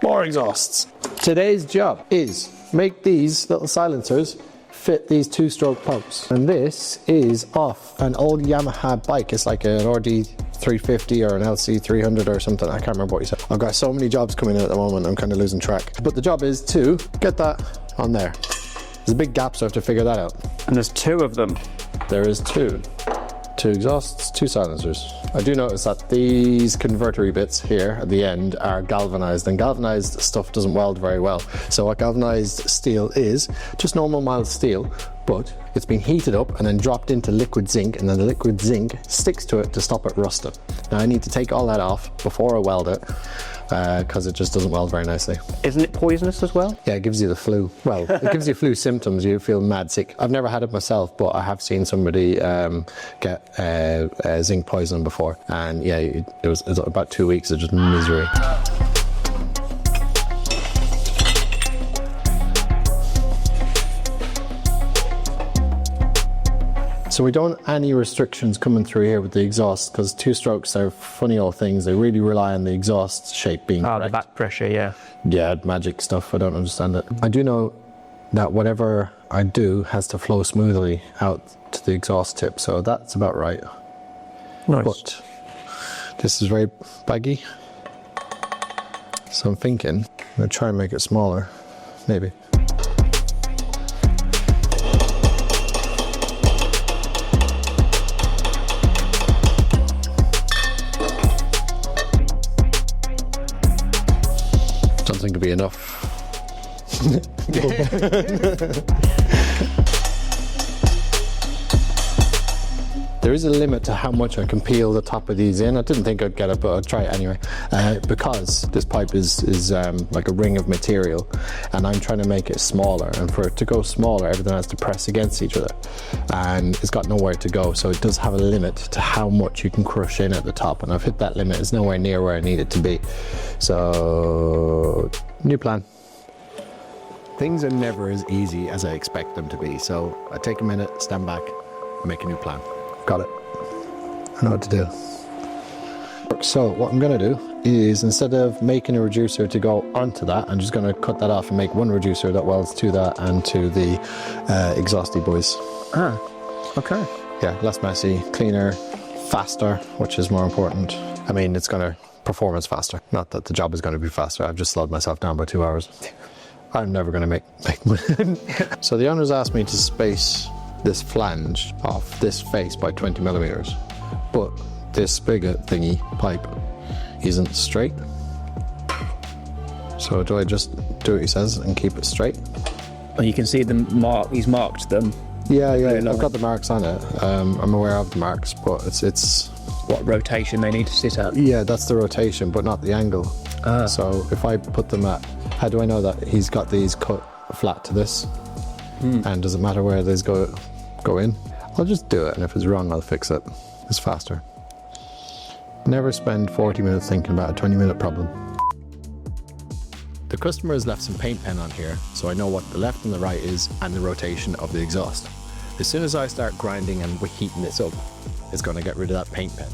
More exhausts. Today's job is make these little silencers fit these two-stroke pumps. And this is off an old Yamaha bike. It's like an RD 350 or an LC 300 or something. I can't remember what you said. I've got so many jobs coming in at the moment, I'm kind of losing track. But the job is to get that on there. There's a big gap, so I have to figure that out. And there's two of them. There is two. Two exhausts, two silencers. I do notice that these convertery bits here at the end are galvanized, and galvanized stuff doesn't weld very well. So what galvanized steel is, just normal mild steel, but it's been heated up and then dropped into liquid zinc, and then the liquid zinc sticks to it to stop it rusting. Now I need to take all that off before I weld it, because it just doesn't weld very nicely. Isn't it poisonous as well? Yeah, it gives you the flu. Well, it gives you flu symptoms. You feel mad sick. I've never had it myself, but I have seen somebody get zinc poisoning before. And yeah, it was about 2 weeks of just misery. So we don't have any restrictions coming through here with the exhaust, because two strokes are funny old things. They really rely on the exhaust shape being correct. The back pressure, yeah. Yeah, magic stuff. I don't understand it. I do know that whatever I do has to flow smoothly out to the exhaust tip, so that's about right. Nice. But this is very baggy, so I'm thinking I'm going to try and make it smaller, maybe. Don't think it'll be enough. There is a limit to how much I can peel the top of these in. I didn't think I'd get it, but I'll try it anyway. Because this pipe is like a ring of material, and I'm trying to make it smaller. And for it to go smaller, everything has to press against each other, and it's got nowhere to go. So it does have a limit to how much you can crush in at the top, and I've hit that limit. It's nowhere near where I need it to be. So, new plan. Things are never as easy as I expect them to be. So I take a minute, stand back, and make a new plan. Got it. I know what to do. So what I'm going to do is, instead of making a reducer to go onto that, I'm just going to cut that off and make one reducer that welds to that and to the exhausty boys. Ah, okay. Yeah, less messy, cleaner, faster, which is more important. I mean, it's going to performance faster. Not that the job is going to be faster. I've just slowed myself down by 2 hours. I'm never going to make So the owners asked me to space this flange off this face by 20 millimeters, but this spigot thingy pipe isn't straight. So do I just do what he says and keep it straight? Well, you can see the mark. He's marked them. Yeah, I've got the marks on it. I'm aware of the marks, but it's what rotation they need to sit at. Yeah, that's the rotation, but not the angle. So if I put them at, how do I know that he's got these cut flat to this? And does it matter where these go in? I'll just do it, and if it's wrong, I'll fix it. It's faster. Never spend 40 minutes thinking about a 20-minute problem. The customer has left some paint pen on here, so I know what the left and the right is and the rotation of the exhaust. As soon as I start grinding and heating this up, it's going to get rid of that paint pen.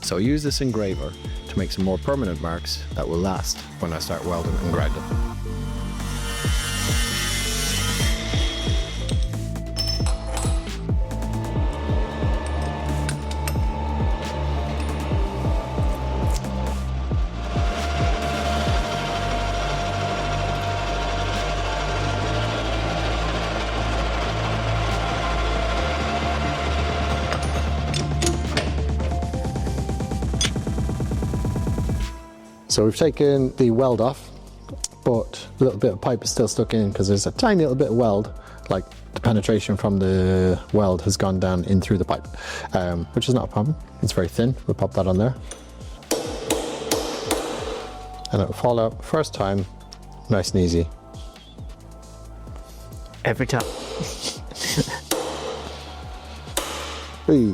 So I use this engraver to make some more permanent marks that will last when I start welding and grinding. So we've taken the weld off, but a little bit of pipe is still stuck in because there's a tiny little bit of weld, like the penetration from the weld has gone down in through the pipe, which is not a problem. It's very thin. We'll pop that on there. And it'll fall out first time, nice and easy. Every time. Hey,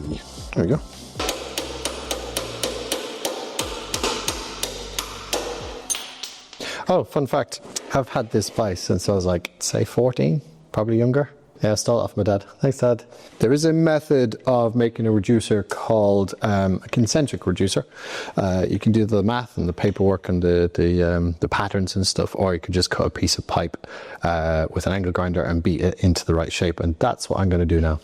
there we go. Oh, fun fact, I've had this vice since I was like, say 14, probably younger. Yeah, I stole it off my dad. Thanks, Dad. There is a method of making a reducer called a concentric reducer. You can do the math and the paperwork and the patterns and stuff, or you can just cut a piece of pipe with an angle grinder and beat it into the right shape. And that's what I'm going to do now.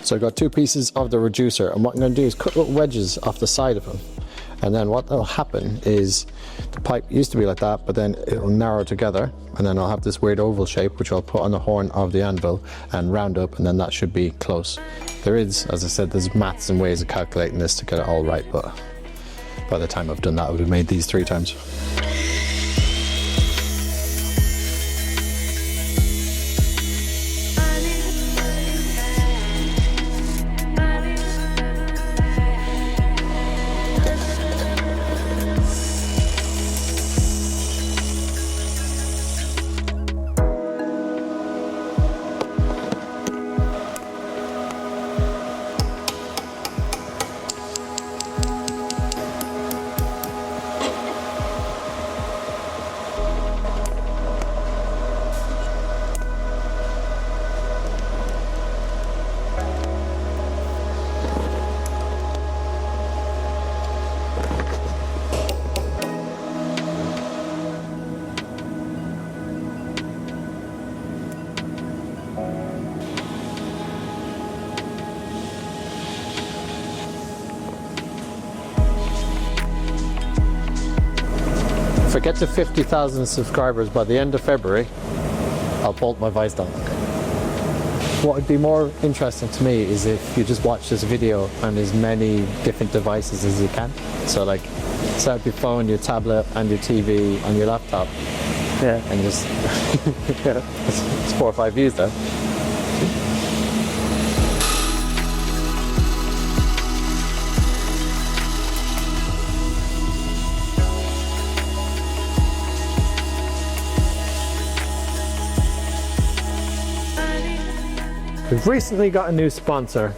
So I've got two pieces of the reducer, and what I'm going to do is cut little wedges off the side of them. And then what will happen is the pipe used to be like that, but then it'll narrow together, and then I'll have this weird oval shape which I'll put on the horn of the anvil and round up, and then that should be close. There is, as I said, there's maths and ways of calculating this to get it all right, but by the time I've done that I would have made these 3 times. If I get to 50,000 subscribers by the end of February, I'll bolt my vise down. What would be more interesting to me is if you just watch this video on as many different devices as you can. So like set up your phone, your tablet and your TV on your laptop. Yeah. And just, it's 4 or 5 views there. We've recently got a new sponsor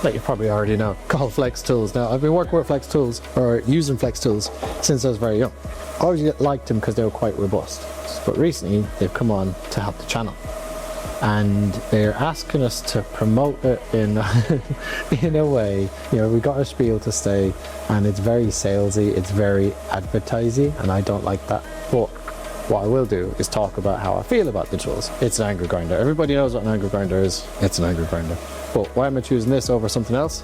that you probably already know, called Flex Tools. Now, I've been working with Flex Tools, or using Flex Tools, since I was very young. I always liked them because they were quite robust. But recently, they've come on to help the channel. And they're asking us to promote it in, in a way. You know, we got a spiel to stay, and it's very salesy, it's very advertising, and I don't like that. But what I will do is talk about how I feel about the tools. It's an angle grinder. Everybody knows what an angle grinder is. It's an angle grinder. But why am I choosing this over something else?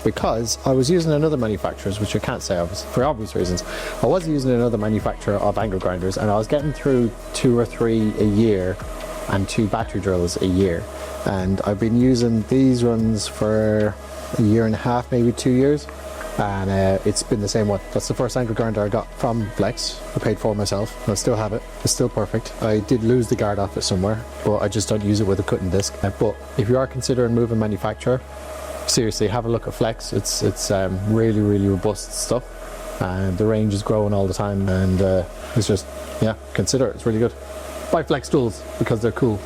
Because I was using another manufacturer's, which I can't say for obvious reasons. I was using another manufacturer of angle grinders, and I was getting through 2 or 3 a year and 2 battery drills a year. And I've been using these ones for 1.5 years, maybe 2 years. And it's been the same one. That's the first angle grinder I got from Flex. I paid for it myself, and I still have it. It's still perfect. I did lose the guard off it somewhere, but I just don't use it with a cutting disc. But if you are considering moving manufacturer, seriously, have a look at Flex. It's really, really robust stuff, and the range is growing all the time, and it's just, yeah, consider it. It's really good. Buy Flex tools because they're cool.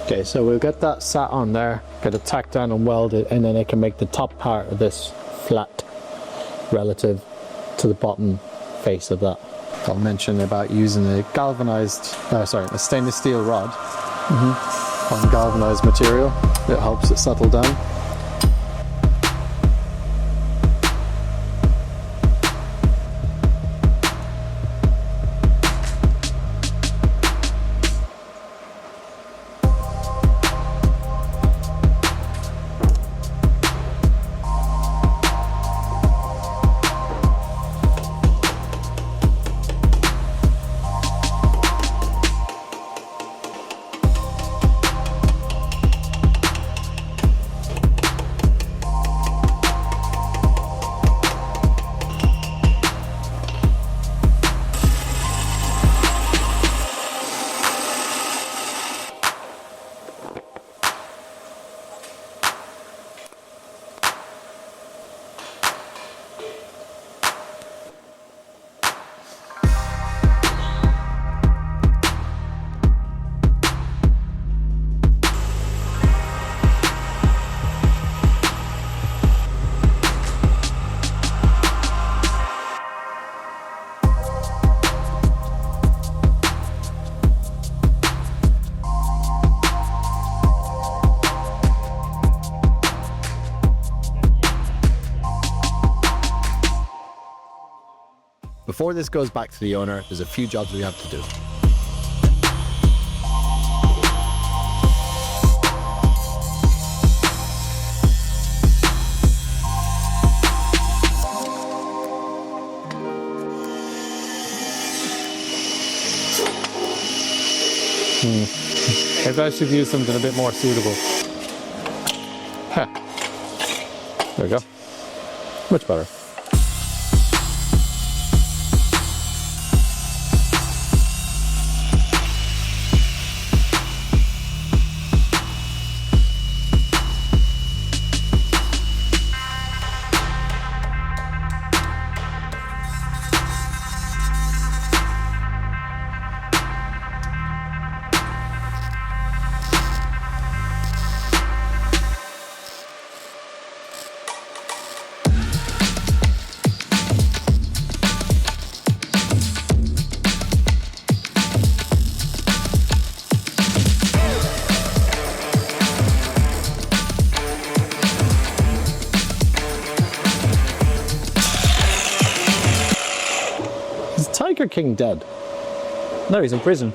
Okay, so we'll get that sat on there, get it tacked down and welded, and then I can make the top part of this flat relative to the bottom face of that. I'll mention about using a galvanized, a stainless steel rod on galvanized material. It helps it settle down. before this goes back to the owner, there's a few jobs we have to do. Maybe I should use something a bit more suitable. Huh. There we go. Much better. Is Tiger King dead? No, he's in prison.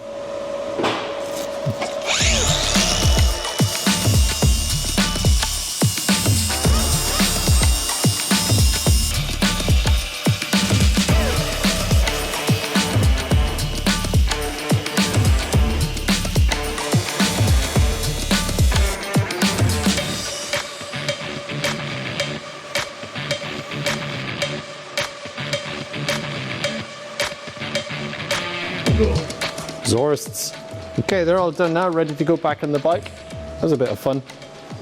Zorists. Okay, they're all done now, ready to go back on the bike. That was a bit of fun,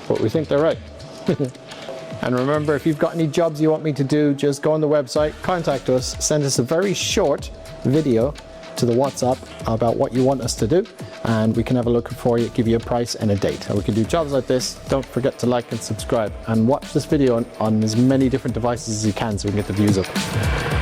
but we think they're right. And remember, if you've got any jobs you want me to do, just go on the website, contact us, send us a very short video to the WhatsApp about what you want us to do, and we can have a look for you, give you a price and a date. And we can do jobs like this. Don't forget to like and subscribe, and watch this video on as many different devices as you can so we can get the views up.